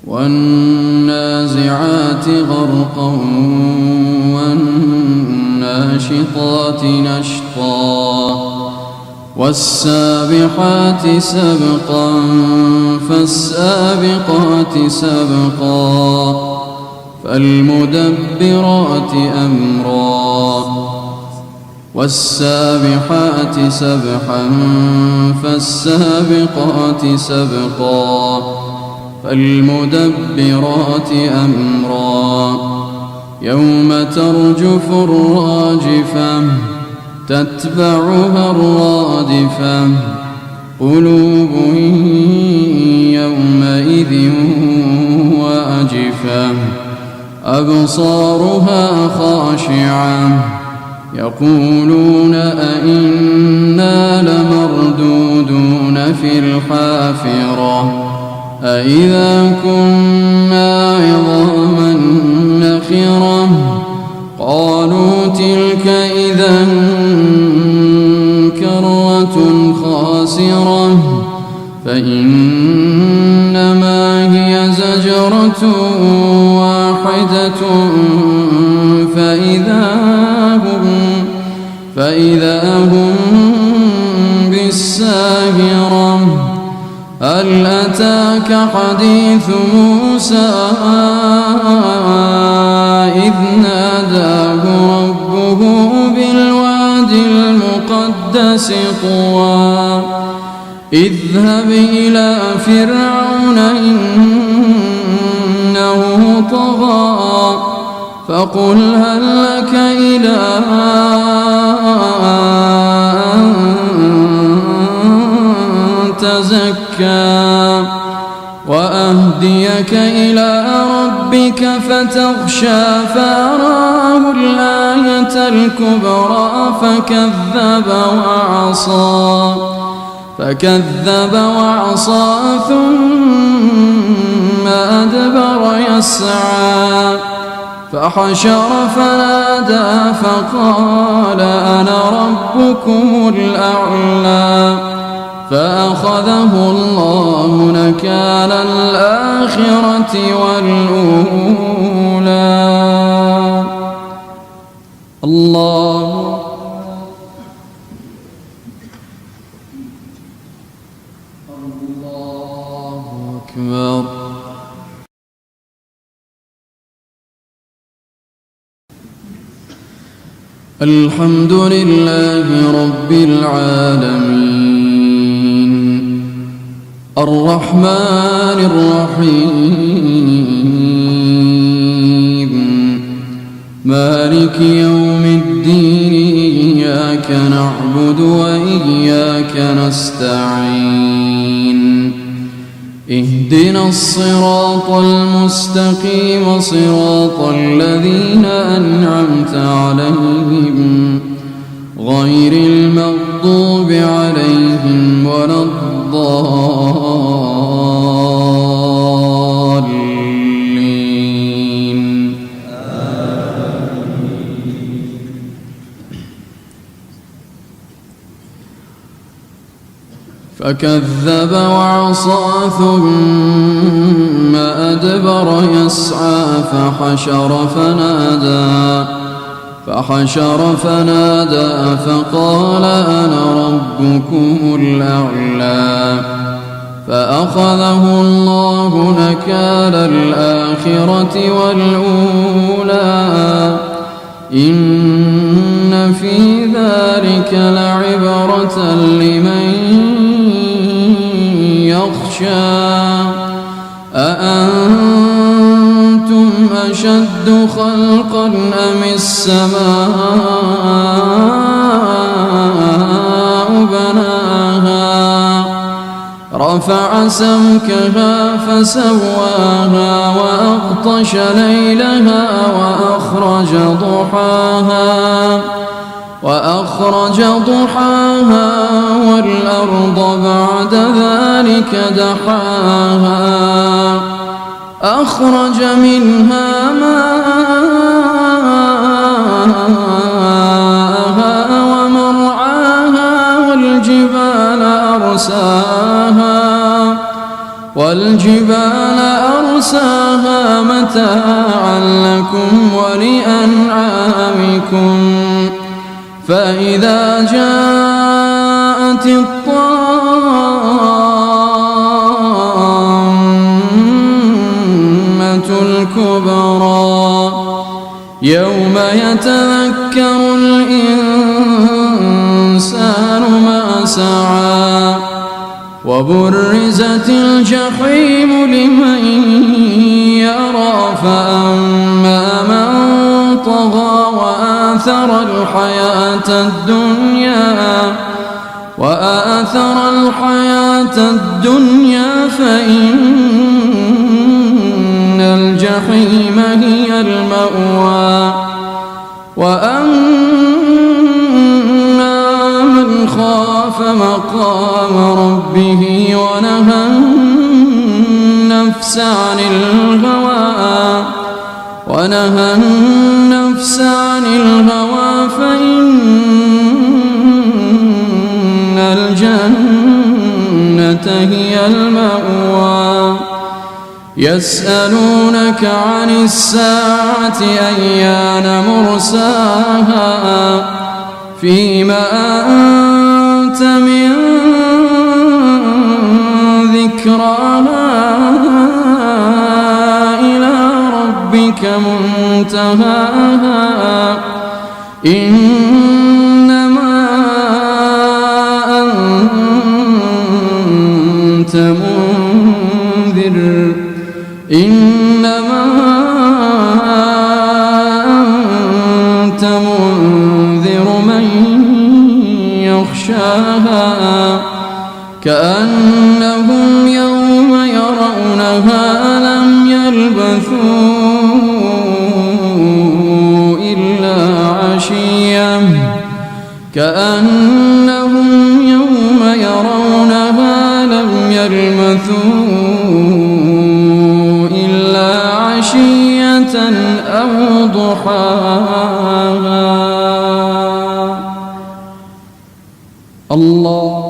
والنازعات غرقا والناشطات نشطا والسابحات سبقا فالسابقات سبقا فالمدبرات أمرا والسابحات سبحا فالسابقات سبقا فالمدبرات أمرا يوم ترجف الراجفة تتبعها الرادفة قلوب يومئذ واجفة أبصارها خاشعة يقولون أئنا لمردودون في الحافرة أئذا كنا عظاما نخرة قالوا تلك إذا كرة خاسرة فإنما هي زجرة واحدة فإذا هم بالساهرة هل أتاك حديث موسى إذ ناداه ربه بالواد المقدس طوى اذهب إلى فرعون إنه طغى فقل هل لك إلى أن تزكى وأهديك إلى ربك فتخشى فأراه الآية الكبرى فكذب وعصى ثم أدبر يسعى فحشر فنادى فقال أنا ربكم الأعلى فأخذه الله نكال الآخرة والأولى. الله أكبر. الحمد لله رب العالمين الرحمن الرحيم مالك يوم الدين إياك نعبد وإياك نستعين اهدنا الصراط المستقيم صراط الذين أنعمت عليهم غير المغضوب عليهم ولا الضالين. فكذب وعصى ثم أدبر يسعى فحشر فنادى فقال أنا ربكم الأعلى فأخذه الله نكال الآخرة والأولى إن في ذلك لعبرة لمن يخشى أأنتم أشد خلقا أم السماء بناها رفع سمكها فسواها وأغطش ليلها وأخرج ضحاها والأرض بعد ذلك دحاها أخرج منها ماءها ومرعاها والجبال أرساها أرساها متاعا لكم ولأنعامكم فإذا جاءت الطامة الكبرى يوم يتذكر الإنسان ما سعى وبرزت الجحيم لمن يرى فأما من طغى وآثر الحياة الدنيا فإن الجحيم هي المأوى وأما من خاف مقام ربه ونهى النفس عن الهوى فإن الجنة هي المأوى يسألونك عن الساعة أيان مرساها فيما أنت من ذكراها إلى ربك منتهاها إنما أنت منذر من يخشاها كأنهم يوم يرونها لم يلبثوا إلا عشية أو ضحاها. الله